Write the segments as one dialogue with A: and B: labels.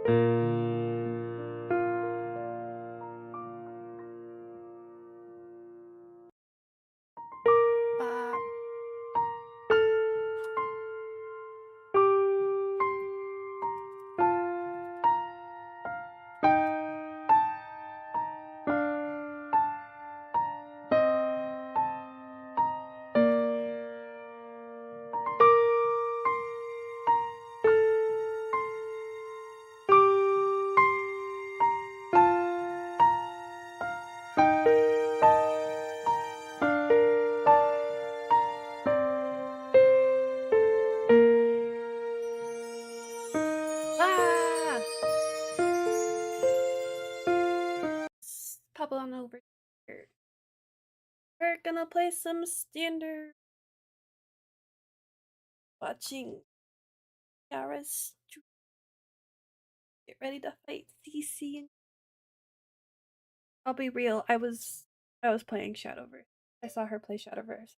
A: Uh, ah! Pop on over here. We're gonna play some standard. Watching Yara's get ready to fight CC. I'll be real. I was playing Shadowverse. I saw her play Shadowverse.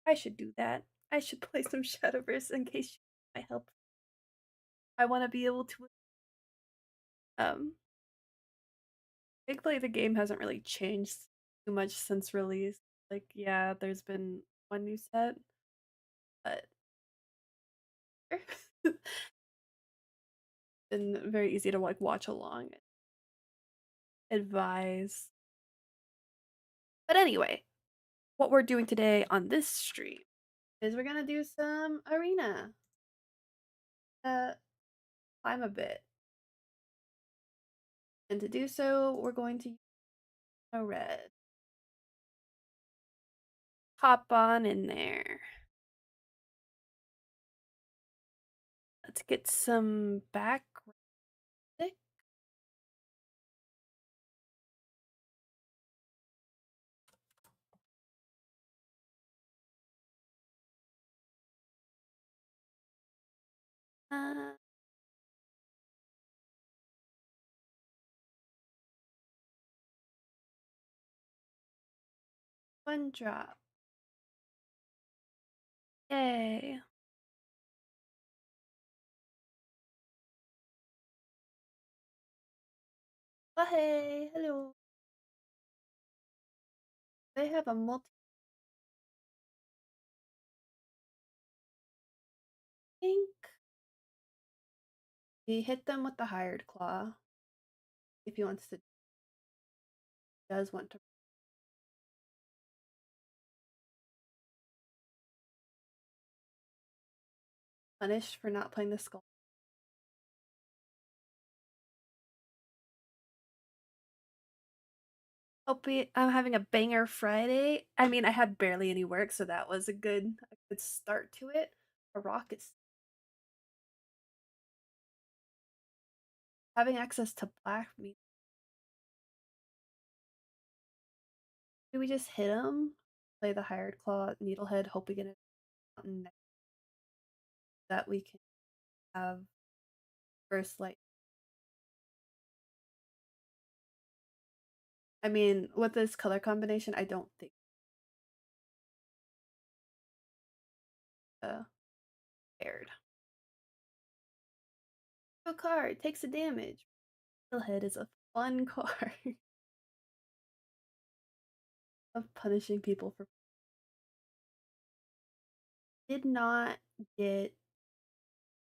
A: I should do that. I should play some Shadowverse in case she needs my help. I want to be able to. Thankfully, the game hasn't really changed too much since release. Like, yeah, there's been one new set, but been very easy to like watch along, advise. But anyway, what we're doing today on this stream is we're gonna do some arena. Climb a bit. And to do so, we're going to use a red. Hop on in there. Let's get some back. Uh, one drop. Yay. Oh, hey, hello. They have a multi. Think he hit them with the hired claw. If he wants to, does want to punish for not playing the skull. Hope I'm having a banger Friday. I mean, I had barely any work, so that was a good start to it. A rocket. Having access to black meat. Do we just hit him? Play the hired claw, needlehead, hope we get it that we can have first light. I mean, with this color combination, I don't think paired. A card takes a damage. Needlehead is a fun card of punishing people for. Did not get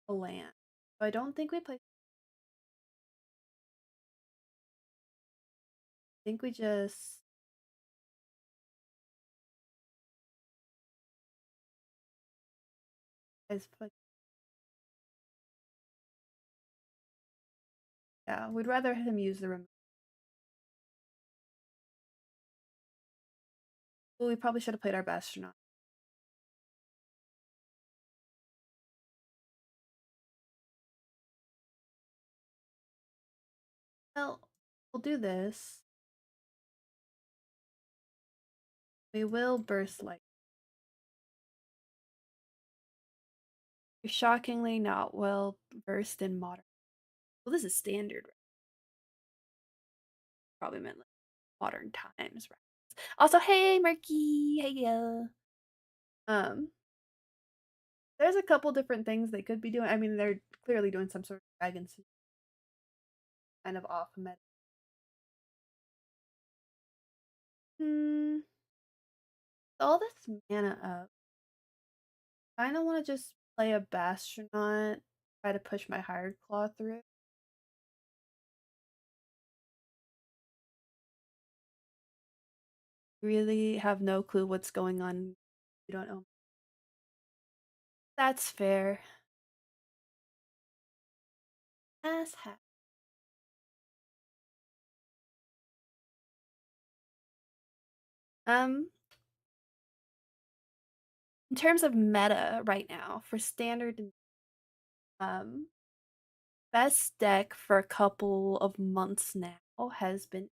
A: a land. So I don't think we play. I think we just. Yeah, we'd rather him use the remote. Well, we probably should have played our Bastronaut. Well, we'll do this. We will burst light. You're shockingly not well versed in modern. Well, this is standard. Probably meant like modern times, right? Also, hey, Murky, hey, yeah. there's a couple different things they could be doing. I mean, they're clearly doing some sort of dragon kind of off meta. Hmm, all this mana up. I kind of want to just play a Bastronaut, try to push my Hired Claw through. Really have no clue what's going on. You don't know. That's fair. Ass hat. Um, in terms of meta right now for standard, um, best deck for a couple of months now has been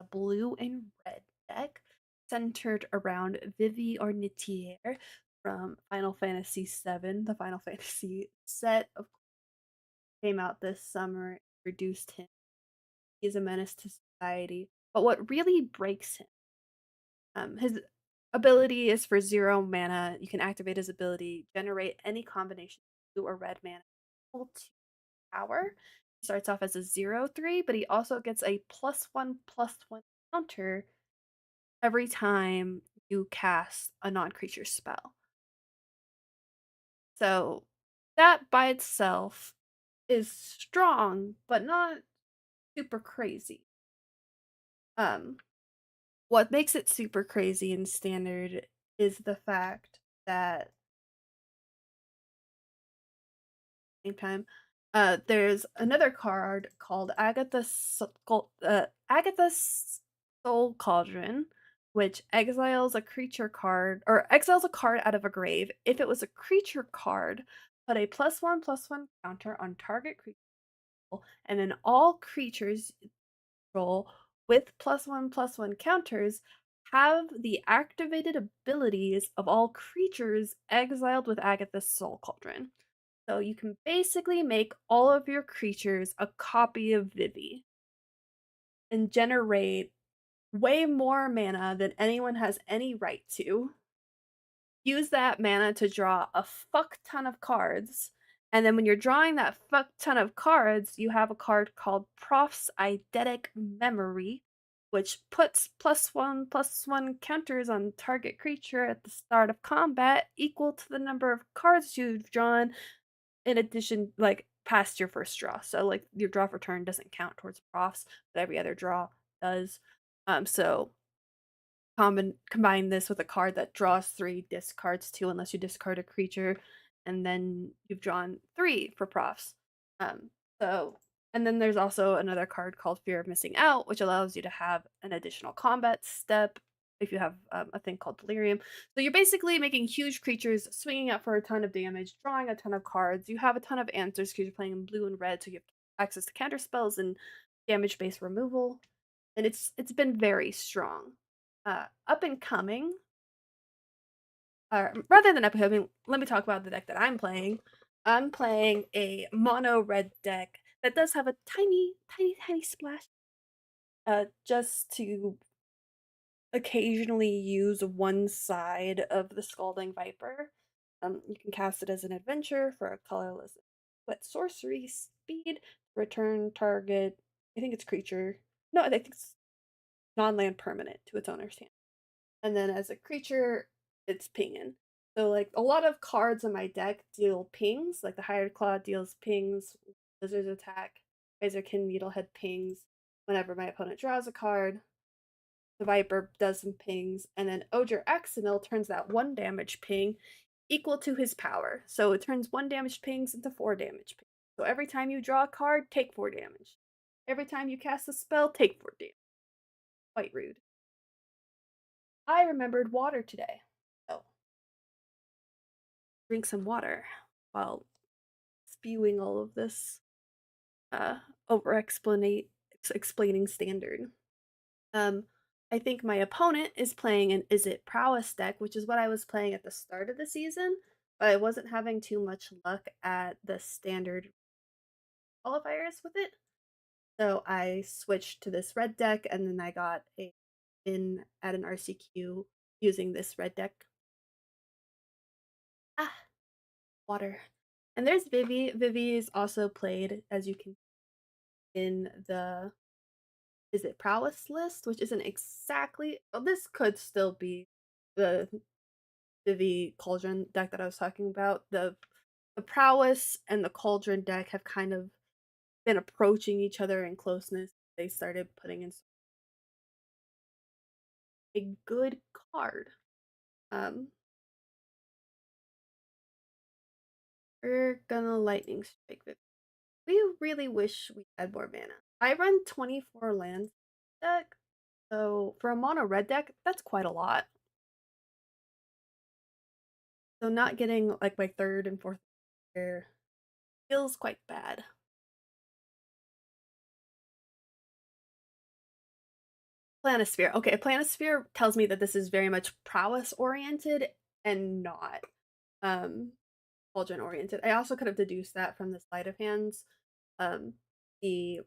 A: a blue and red deck centered around Vivi or Nitier from Final Fantasy VII. The Final Fantasy set of came out this summer, introduced him. He's a menace to society. But what really breaks him, his ability is for 0 mana. You can activate his ability, generate any combination of blue or red mana equal to power. He starts off as a 0/3, but he also gets a +1/+1 counter every time you cast a non-creature spell. So that by itself is strong, but not super crazy. Um, what makes it super crazy in standard is the fact that same time, there's another card called Agatha's Soul Cauldron, which exiles a creature card or exiles a card out of a grave. If it was a creature card, put a +1/+1 counter on target creature, and then all creatures roll with +1/+1 counters have the activated abilities of all creatures exiled with Agatha's Soul Cauldron. So you can basically make all of your creatures a copy of Vivi and generate way more mana than anyone has any right to. Use that mana to draw a fuck ton of cards. And then when you're drawing that fuck ton of cards, you have a card called Prof's Eidetic Memory, which puts +1/+1 counters on target creature at the start of combat equal to the number of cards you've drawn in addition, like past your first draw. So like your draw for turn doesn't count towards profs, but every other draw does. So combine this with a card that draws 3, discards 2 unless you discard a creature, and then you've drawn 3 for profs. Um, so and then there's also another card called Fear of Missing Out, which allows you to have an additional combat step if you have a thing called Delirium. So you're basically making huge creatures, swinging up for a ton of damage, drawing a ton of cards. You have a ton of answers because you're playing in blue and red, so you have access to counter spells and damage-based removal, and it's been very strong. Up and coming, rather than up and coming, let me talk about the deck that I'm playing. I'm playing a mono red deck that does have a tiny, tiny, tiny splash. Just to occasionally use one side of the Scalding Viper. You can cast it as an adventure for a colorless but sorcery speed. Return target. I think it's creature. No, I think it's non-land permanent to its owner's hand. And then as a creature, it's pinging. So like a lot of cards in my deck deal pings, like the Hired Claw deals pings, Lizard's Attack, Razorkin Needlehead pings whenever my opponent draws a card. The Viper does some pings, and then Odger Axonil turns that 1 damage ping equal to his power. So it turns 1 damage pings into 4 damage pings. So every time you draw a card, take 4 damage. Every time you cast a spell, take 4 damage. Quite rude. I remembered water today. So drink some water while spewing all of this over explaining standard. Um, I think my opponent is playing an Is It Prowess deck, which is what I was playing at the start of the season, but I wasn't having too much luck at the standard qualifiers with it. So I switched to this red deck, and then I got a in at an RCQ using this red deck. Ah, water. And there's Vivi. Vivi is also played, as you can in the is it prowess list, which isn't exactly well, this could still be the Vivi Cauldron deck that I was talking about. The prowess and the Cauldron deck have kind of been approaching each other in closeness. They started putting in a good card. Um, we're gonna lightning strike Vivi. We really wish we had more mana. I run 24 lands deck, so for a mono red deck, that's quite a lot. So not getting like my third and fourth player feels quite bad. Planisphere. Okay, Planisphere tells me that this is very much prowess oriented and not um Cauldron oriented. I also could have deduced that from the sleight of hands. Um the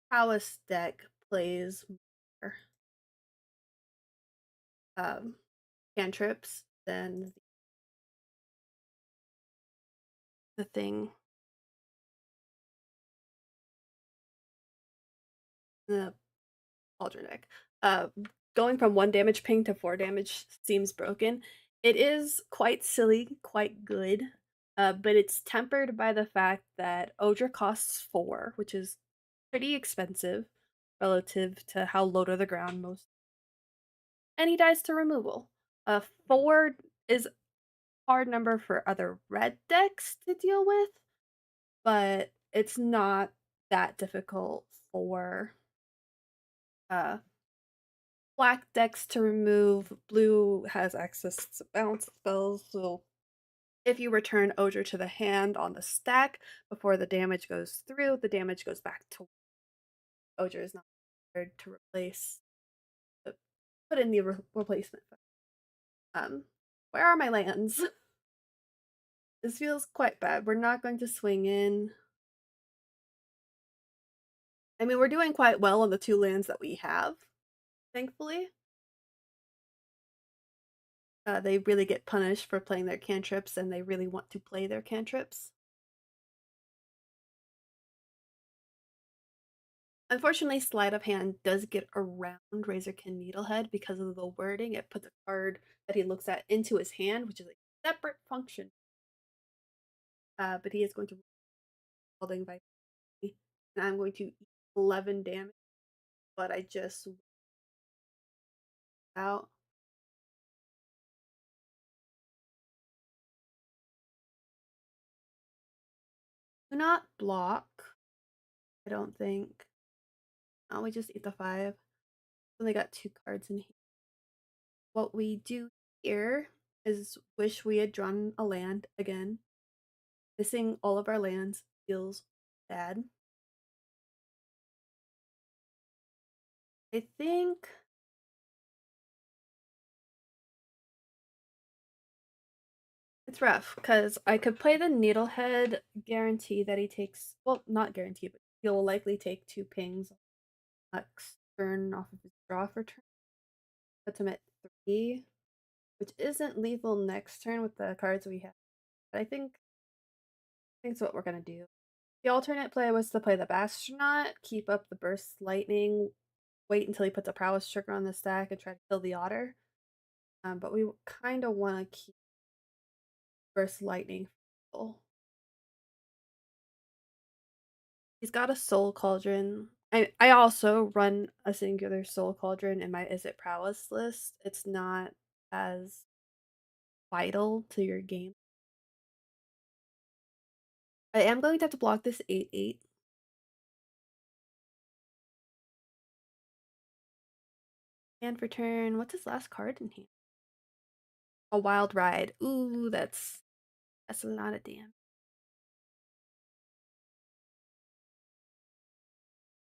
A: prowess deck plays more um cantrips than the thing the Cauldron deck. Uh Going from 1 damage ping to 4 damage seems broken. It is quite silly, quite good. But it's tempered by the fact that Odra costs 4, which is pretty expensive relative to how low to the ground most, and he dies to removal. 4 is a hard number for other red decks to deal with, but it's not that difficult for uh black decks to remove. Blue has access to bounce spells, so if you return Odra to the hand on the stack before the damage goes through, the damage goes back to Odra is not required to replace put in the replacement. Um, where are my lands? This feels quite bad. We're not going to swing in. I mean, we're doing quite well on the 2 lands that we have, thankfully. They really get punished for playing their cantrips, and they really want to play their cantrips. Unfortunately, Sleight of Hand does get around Razorkin Needlehead because of the wording. It puts a card that he looks at into his hand, which is a separate function. But he is going to holding by me, and I'm going to 11 damage. But I just out. Do not block. I don't think. Oh, we just eat the 5. Only got 2 cards in here. What we do here is wish we had drawn a land again. Missing all of our lands feels bad. I think it's rough because I could play the Needlehead, guarantee that he takes, well, not guarantee, but he'll likely take 2 pings next turn off of his draw for turn. Puts him at 3, which isn't lethal next turn with the cards we have. But I think that's what we're gonna do. The alternate play was to play the Bastronaut, keep up the Burst Lightning, wait until he puts a Prowess trigger on the stack, and try to kill the Otter. But we kind of want to keep Burst Lightning. He's got a Soul Cauldron. I also run a singular Soul Cauldron in my Is It Prowess list. It's not as vital to your game. I am going to have to block this 8/8. And for turn, what's his last card in here? A Wild Ride. Ooh, that's a lot of damn.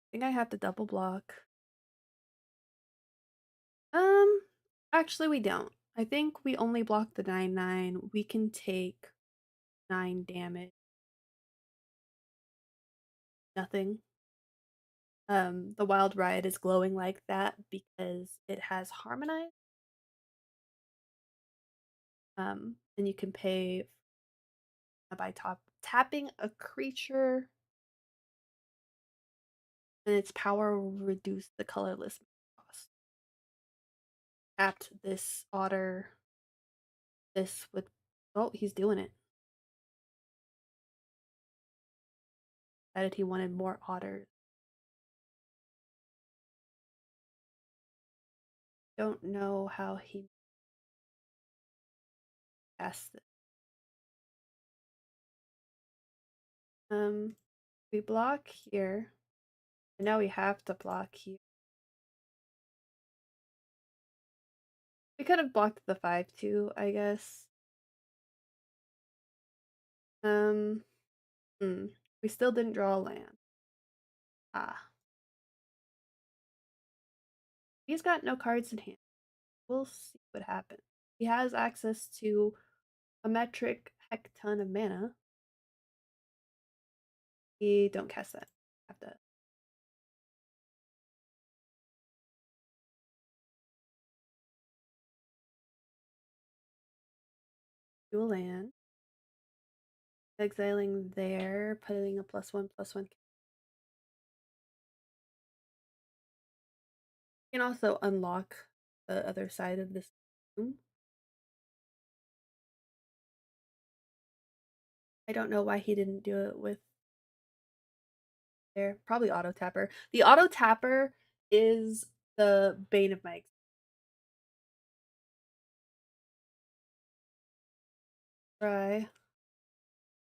A: I think I have to double block. Um, actually we don't. I think we only block the 9/9. We can take 9 damage. Nothing. The Wild Ride is glowing like that because it has Harmonize. And you can pay by tapping a creature and its power will reduce the colorless cost. Tapped this otter. This with. Oh, he's doing it. Decided he wanted more otters. Don't know how he passed it. We block here. And now we have to block here. We could have blocked the 5/2, I guess. We still didn't draw a land. Ah. He's got no cards in hand. We'll see what happens. He has access to a metric heck ton of mana. He don't cast that. Have to. Do a land. Exiling there, putting a +1/+1. You can also unlock the other side of this room. I don't know why he didn't do it with there. Probably auto tapper. The auto tapper is the bane of my existence. Try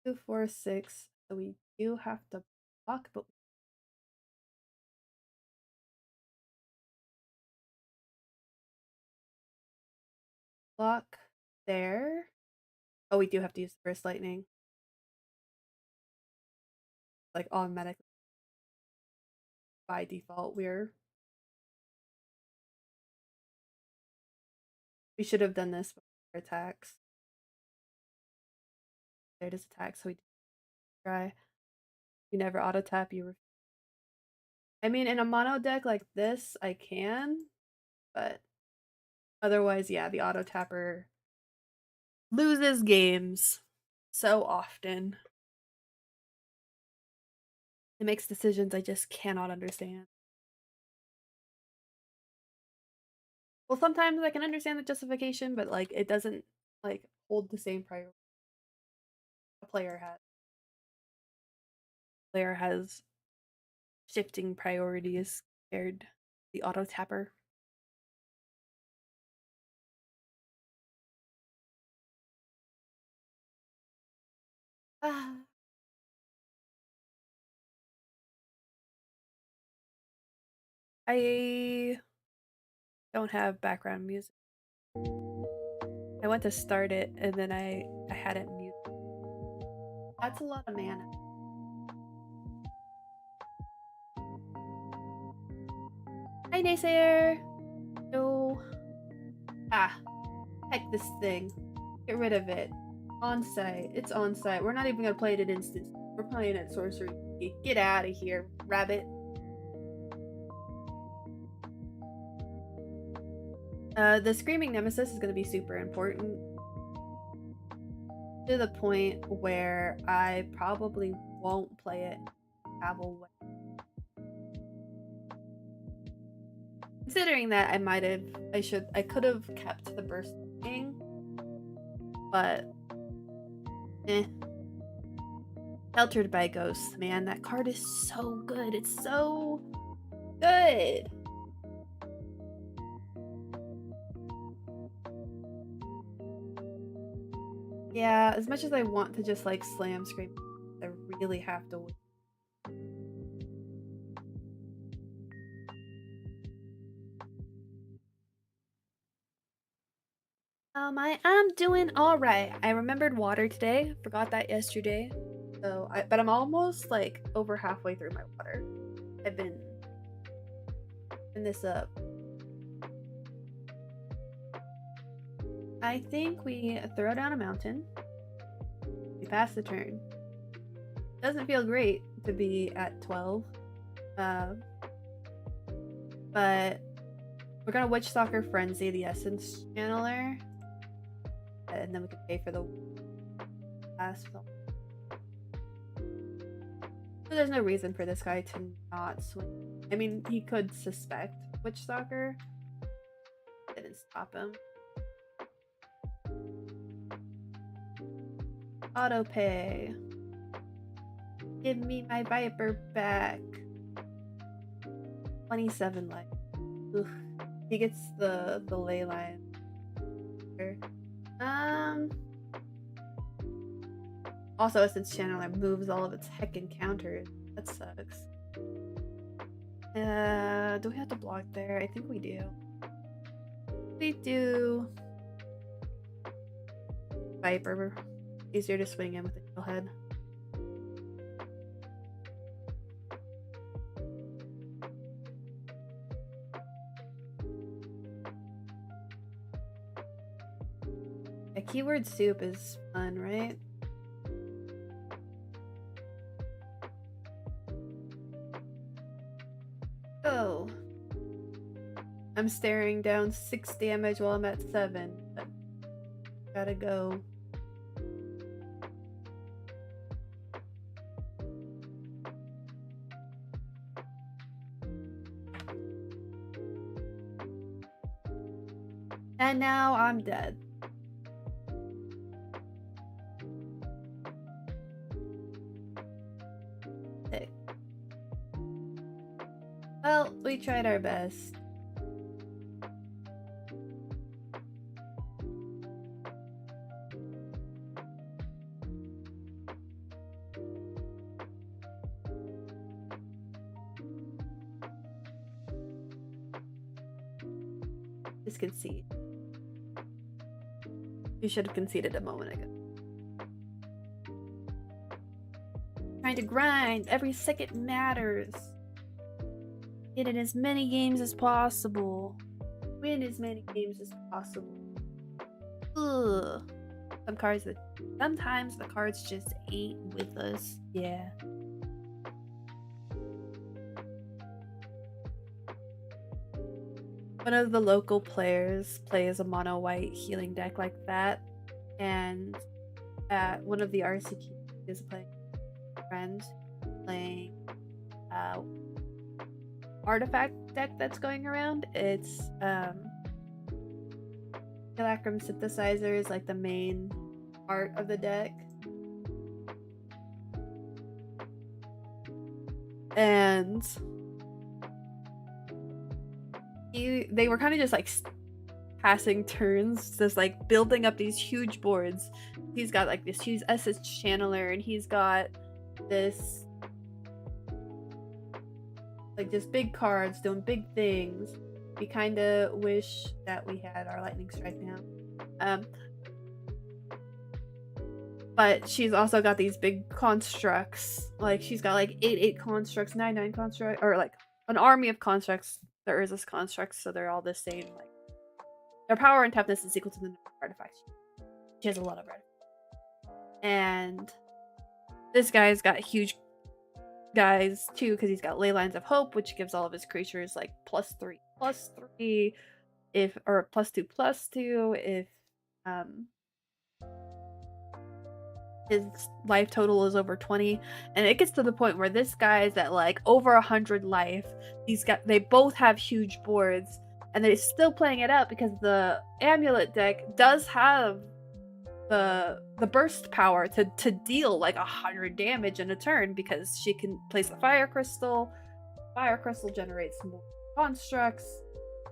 A: 2, 4, 6. So we do have to block, but block there. Oh, we do have to use the burst lightning. Like automatically by default, we should have done this before attacks. There it is attack, so we try. You never auto tap, I mean, in a mono deck like this, I can, but otherwise, yeah, the auto tapper loses games so often. It makes decisions I just cannot understand. Well, sometimes I can understand the justification, but like it doesn't like hold the same priority a player has. Player has shifting priorities compared the auto tapper. I don't have background music. I went to start it and then I had it mute. That's a lot of mana. Hi, Naysayer! No. Ah. Heck this thing. Get rid of it. On site. It's on site. We're not even gonna play it at instance. We're playing at sorcery. Get out of here, rabbit. The Screaming Nemesis is gonna be super important. To the point where I probably won't play it travel way. Considering that I could have kept the burst thing, but Sheltered by Ghosts, man, that card is so good. It's so good. Yeah, as much as I want to just like slam Scream, I really have to wait. I am doing all right. I remembered water today. Forgot that yesterday. So, but I'm almost like over halfway through my water. I've been in this up. I think we throw down a mountain. We pass the turn. Doesn't feel great to be at 12. But we're gonna Witch Stalker Frenzy the Essence Channeler. And then we can pay for the last film. So there's no reason for this guy to not swing. I mean, he could suspect Witch Stalker. Didn't stop him. Auto pay. Give me my Viper back. 27 life. Oof. He gets the ley line. Also, since Channeler moves all of its heckin' counters, that sucks. Do we have to block there? I think we do. We do. Viper. Easier to swing in with a kill head. A keyword soup is fun, right? Oh. I'm staring down 6 damage while I'm at 7. But gotta go. And now I'm dead. Sick. Well, we tried our best. Just concede. You should have conceded a moment ago. Trying to grind. Every second matters. Get in as many games as possible. Win as many games as possible. Ugh. Sometimes the cards just ain't with us. Yeah. One of the local players plays a mono white healing deck like that, and one of the RCQ is playing friend playing artifact deck that's going around. It's Galacrum Synthesizer is like the main part of the deck, and they were kind of just like passing turns, just like building up these huge boards. He's got like this huge SS channeler, and he's got this like just big cards doing big things. We kind of wish that we had our lightning strike now, but she's also got these big constructs. Like she's got like 8 constructs, 9 constructs, or like an army of constructs. There is this constructs, so they're all the same. Like their power and toughness is equal to the number of artifacts. She has a lot of artifacts, and this guy's got huge guys too, because he's got Ley Lines of Hope, which gives all of his creatures like +3/+3, if or +2/+2 if his life total is over 20. And it gets to the point where this guy is at like over 100 life. They both have huge boards, and they're still playing it out because the amulet deck does have the burst power to deal like 100 damage in a turn, because she can place a fire crystal. Fire crystal generates more constructs,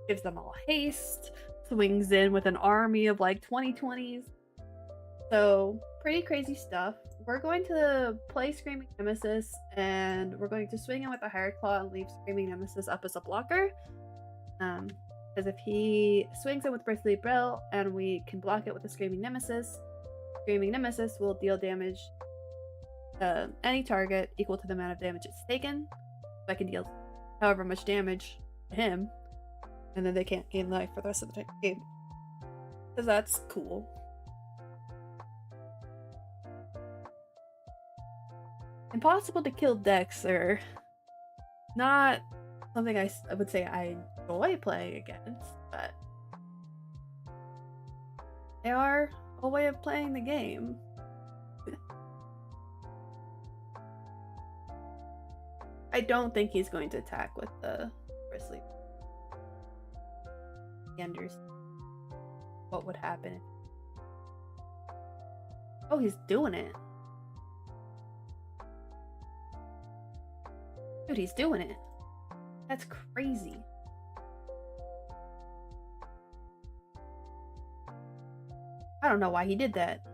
A: gives them all haste, swings in with an army of like 20/20s. So pretty crazy stuff. We're going to play Screaming Nemesis, and we're going to swing in with a Higher Claw and leave Screaming Nemesis up as a blocker. Because if he swings in with Bristly Brill and we can block it with the Screaming Nemesis will deal damage to any target equal to the amount of damage it's taken. So I can deal however much damage to him, and then they can't gain life for the rest of the game. Because that's cool. Impossible to kill decks are not something I would say I enjoy playing against, but they are a way of playing the game. I don't think he's going to attack with the Grizzly. He understands what would happen. Oh, he's doing it. Dude, he's doing it. That's crazy. I don't know why he did that.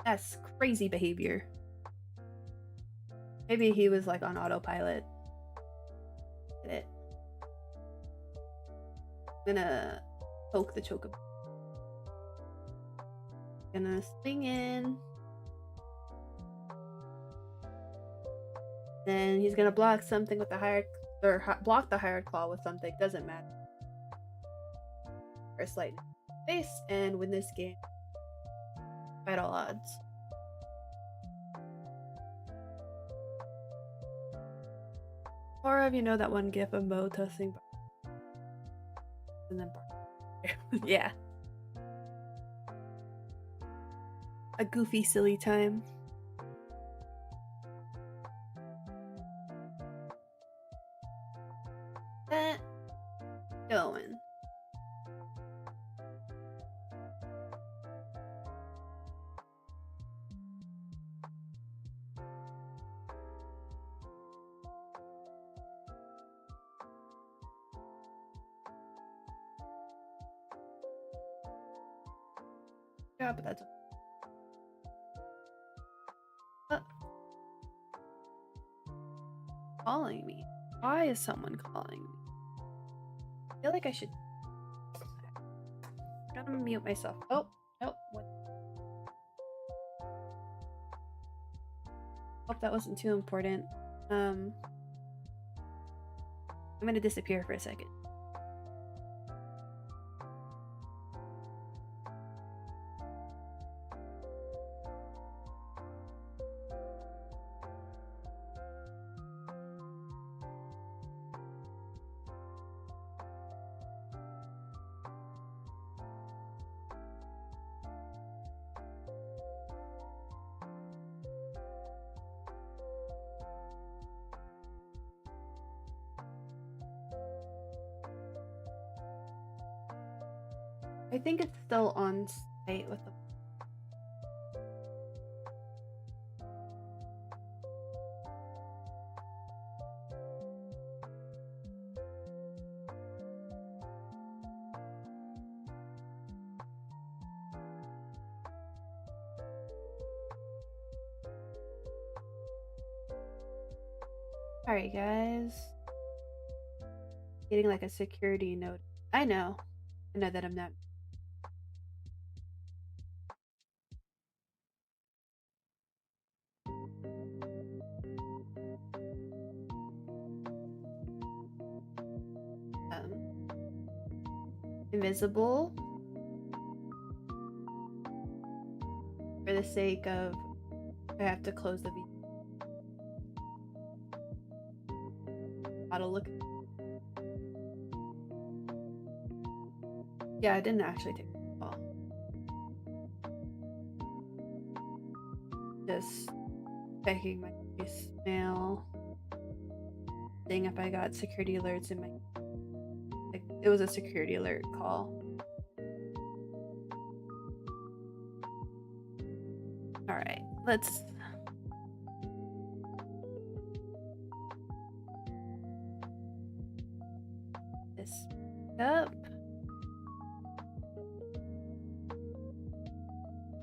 A: That's crazy behavior. Maybe he was like on autopilot. Get it. I'm gonna poke the chocobo. Gonna swing in. Then he's gonna block something with the higher, or block the higher claw with something. Doesn't matter. First lightning face and win this game at all odds. Or if you know that one gif of Mo tossing and then yeah. A goofy, silly time. That going. Yeah, but that's calling me. Why is someone calling me? I feel like I should. I'm gonna mute myself. Oh, nope. What? Hope that wasn't too important. I'm gonna disappear for a second. I think it's still on site with the. Alright, guys. Getting like a security note. I know that I'm not. Invisible for the sake of I have to close the video. Auto look. Yeah, I didn't actually take the call. Just checking my voicemail, seeing if I got security alerts in my. Like, it was a security alert call. All right, let's. This up.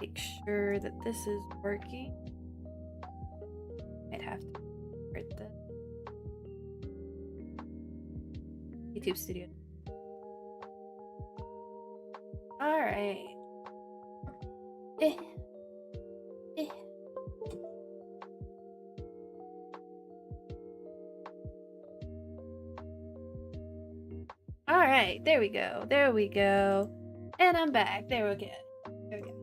A: Make sure that this is working. Might have to start the YouTube Studio. All right. All right, there we go. There we go. And I'm back. There we go. There we go.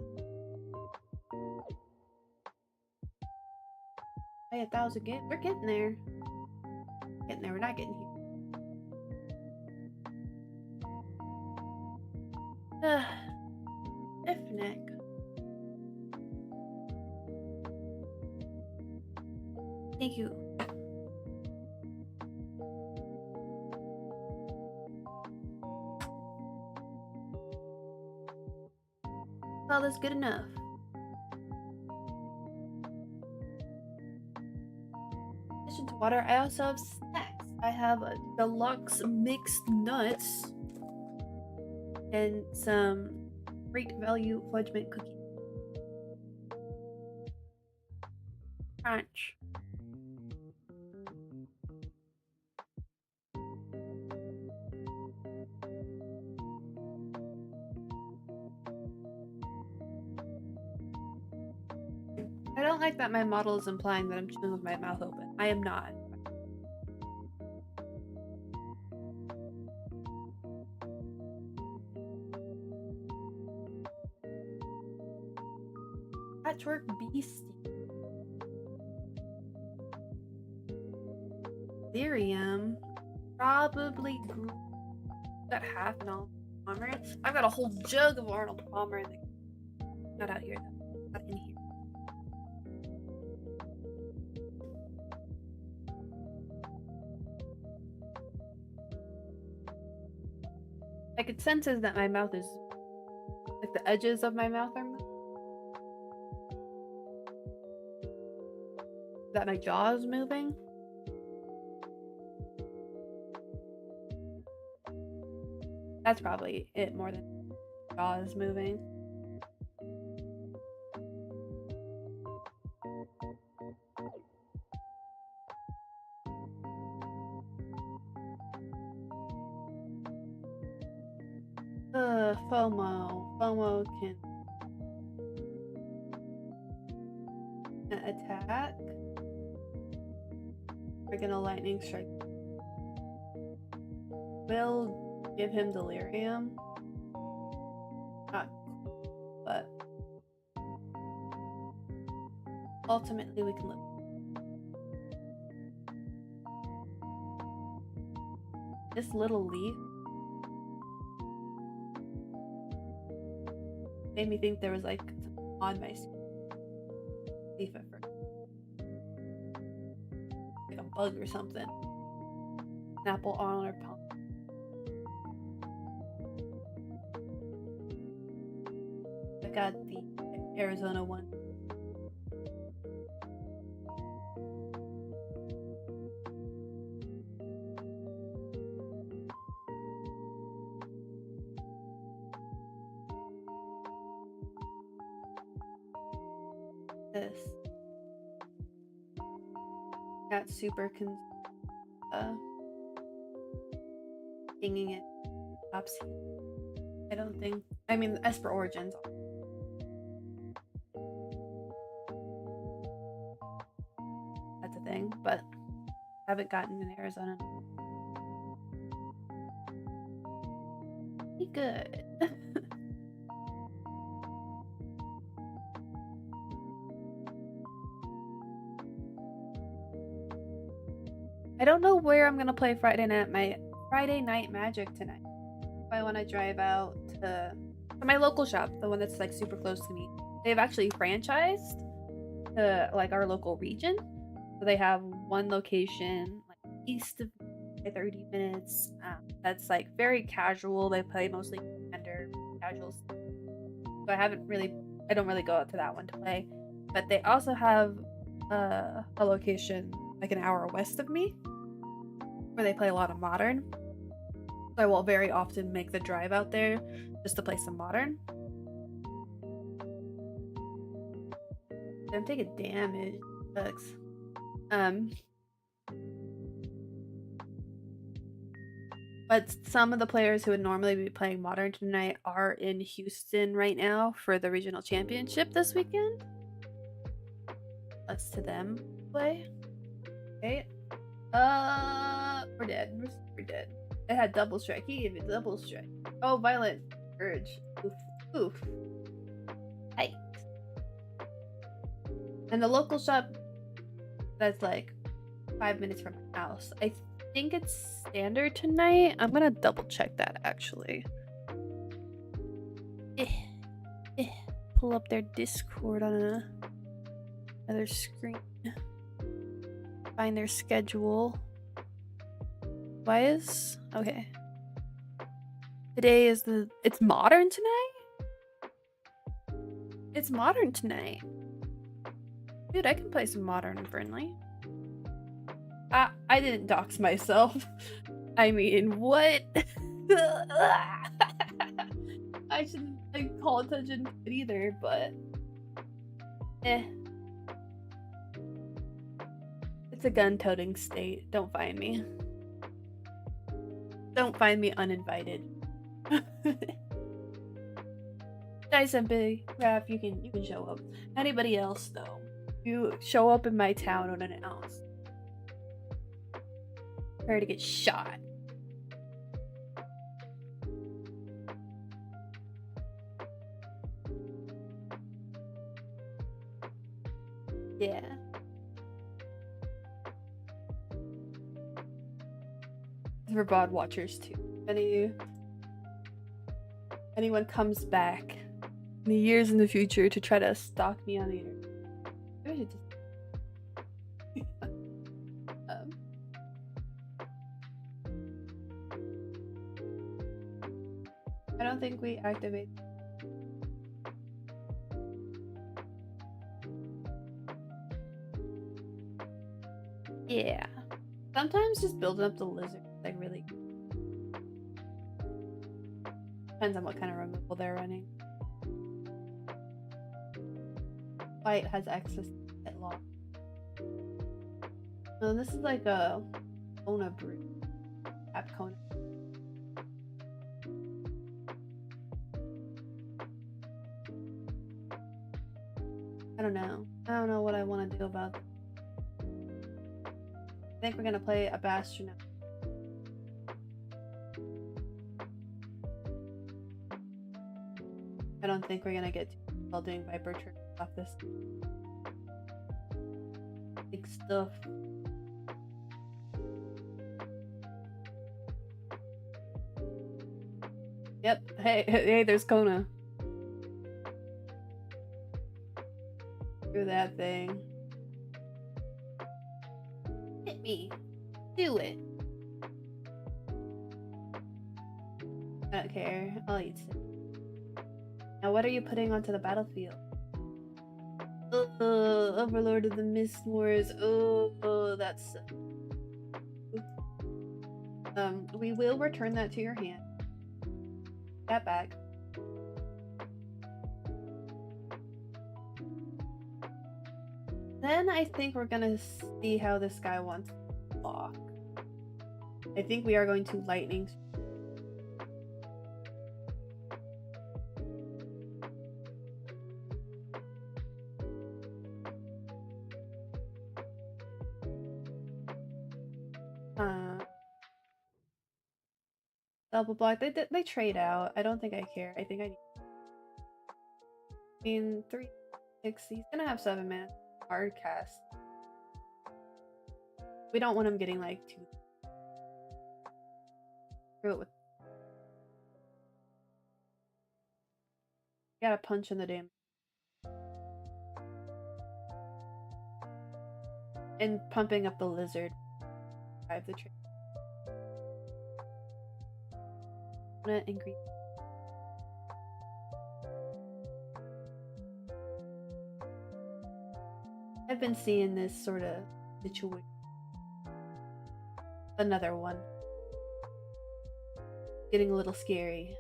A: Hey, 1,000 games. We're getting there. Getting there. We're not getting here. If neck. Thank you. call this good enough. In addition to water, I also have snacks. I have a deluxe mixed nuts and some great value fudge mint cookies. Crunch. I don't like that my model is implying that I'm chewing with my mouth open. I am not. Patchwork beastie. Ethereum. Probably got half an Arnold Palmer. I've got a whole jug of Arnold Palmer. Not out here though. Not in here. I could sense is that my mouth is like the edges of my mouth are moving. That my jaw is moving. That's probably it more than jaw is moving. FOMO. FOMO can attack. We're gonna lightning strike. Will give him delirium. Not, but ultimately we can live. This little leaf made me think there was like on my leaf at first. Like a bug or something. An apple on our palm. I got the Arizona one. This got super hanging it tops. I don't think. I mean, Esper Origins. That's a thing, but I haven't gotten in Arizona. Be good. I don't know where I'm gonna play Friday Night Magic tonight. If I want to drive out to my local shop, the one that's like super close to me. They've actually franchised to like our local region. So they have one location like east of me, 30 minutes. That's like very casual. They play mostly under casuals. So I don't really go out to that one to play. But they also have a location like an hour west of me where they play a lot of Modern. So I will very often make the drive out there just to play some Modern. Don't take a damage. Sucks. But some of the players who would normally be playing Modern tonight are in Houston right now for the regional championship this weekend. Let's to them play. Okay. We're dead. We're dead. It had double strike. He gave it double strike. Oh, Violent Urge. Oof. Oof. Hey. And the local shop that's like 5 minutes from my house. I think it's standard tonight. I'm gonna double check that actually. Pull up their Discord on another screen. Find their schedule. Why is okay? Today is it's Modern tonight? It's modern tonight. Dude, I can play some modern and friendly. I didn't dox myself. I mean, what? I shouldn't call attention to it either, but eh. It's a gun-toting state. Don't find me. Don't find me uninvited. Nice and big. Raph, you can show up. Anybody else though? You show up in my town unannounced. Prepare to get shot. Yeah. For bod watchers too. Anyone comes back in the years in the future to try to stalk me on the internet, I should just I don't think we activate. Yeah. Sometimes just building up the lizard like really depends on what kind of removal they're running. Fight has access to it lock. So this is like a Kona brew. App Kona. I don't know. I don't know what I want to do about this. I think we're gonna play a Bastion. I don't think we're gonna get while doing Viper tricks off this big stuff. Yep. Hey, there's Kona. Do that thing. Hit me. Do it. I don't care. I'll eat it. Now what are you putting onto the battlefield? Overlord of the Mist Wars. Oh, that's... we will return that to your hand. That back. Then I think we're gonna see how this guy wants to block. I think we are going to lightning. Double block. They trade out. I don't think I care. I think I need. I mean, 3, 6. He's gonna have 7 mana. Hard cast. We don't want him getting like 2. Screw it with. Gotta punch in the damn. And pumping up the lizard. Drive the trade. Gonna increase. I've been seeing this sort of situation. Another one. Getting a little scary.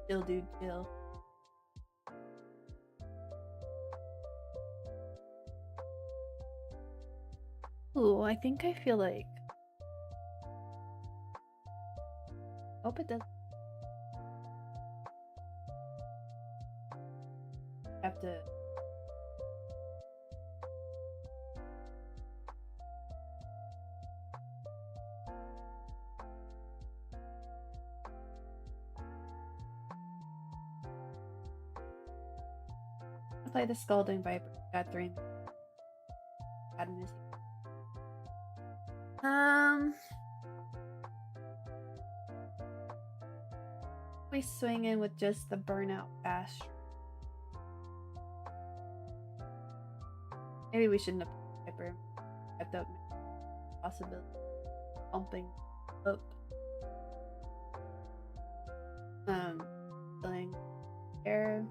A: Chill, dude, chill. Ooh, I think I feel like... Hope it does. Have to... play the Scalding Viper. Got 3. We swing in with just the burnout bash. Maybe we shouldn't have put Viper. Kept up possibility. Bumping up. Playing air.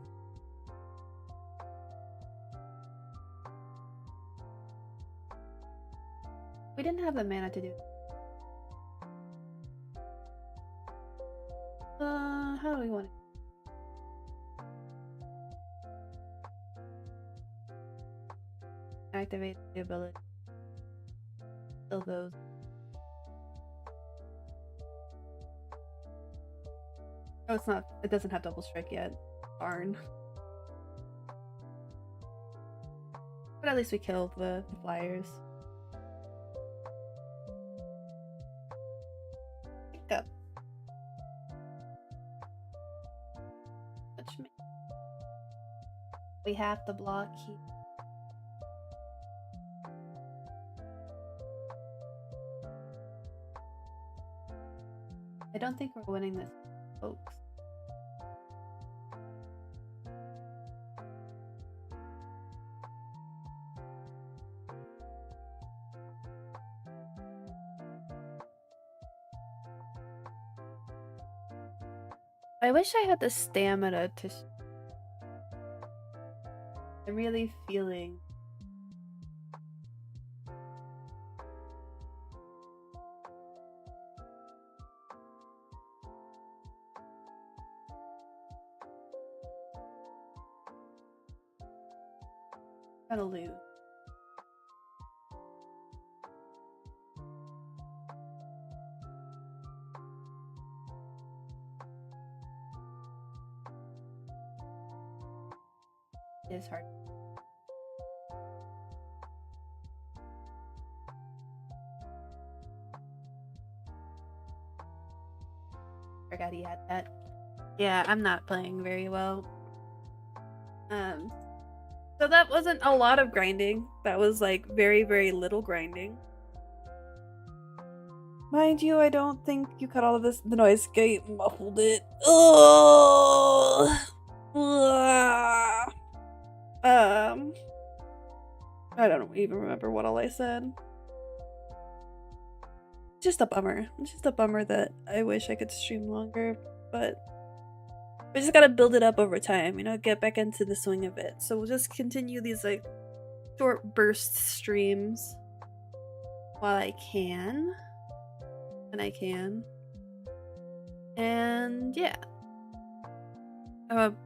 A: We didn't have the mana to do. How do we want it? Activate the ability. Kill those. Oh, it's not. It doesn't have double strike yet. Darn. But at least we killed the flyers. Pick up. Touch me. We have to block here. I don't think we're winning this, folks. I wish I had the stamina to. I'm really feeling. Gonna lose. It is hard. Forgot he had that. Yeah, I'm not playing very well. So that wasn't a lot of grinding. That was like very, very little grinding. Mind you, I don't think you cut all of this. The noise gate muffled it. Ugh. I don't even remember what all I said. Just a bummer. It's just a bummer that I wish I could stream longer, but we just gotta build it up over time, you know, get back into the swing of it. So we'll just continue these like short burst streams while I can. And I can. And yeah.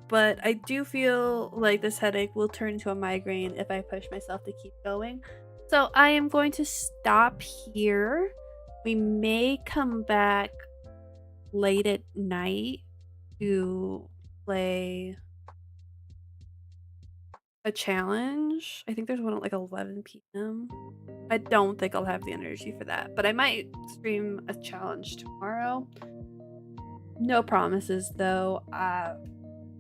A: But I do feel like this headache will turn into a migraine if I push myself to keep going. So I am going to stop here. We may come back late at night to play a challenge. I think there's one at like 11 p.m. I don't think I'll have the energy for that, but I might stream a challenge tomorrow. No promises though.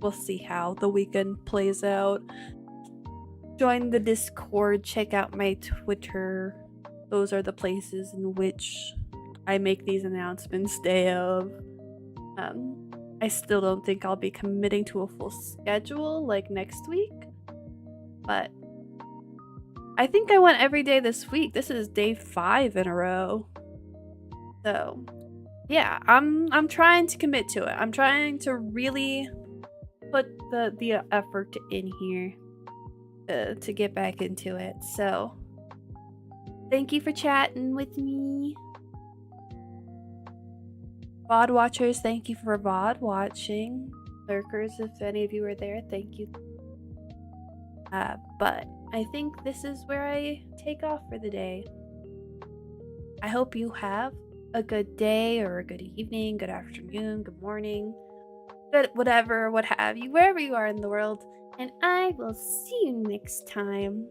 A: We'll see how the weekend plays out. Join the Discord, check out my Twitter. Those are the places in which I make these announcements day of. I still don't think I'll be committing to a full schedule like next week, but I think I went every day this week. This is day 5 in a row. So yeah, I'm trying to commit to it. I'm trying to really put the effort in here to get back into it. So thank you for chatting with me. VOD watchers, thank you for VOD watching. Lurkers, if any of you are there, thank you. But I think this is where I take off for the day. I hope you have a good day or a good evening, good afternoon, good morning, good whatever, what have you, wherever you are in the world. And I will see you next time.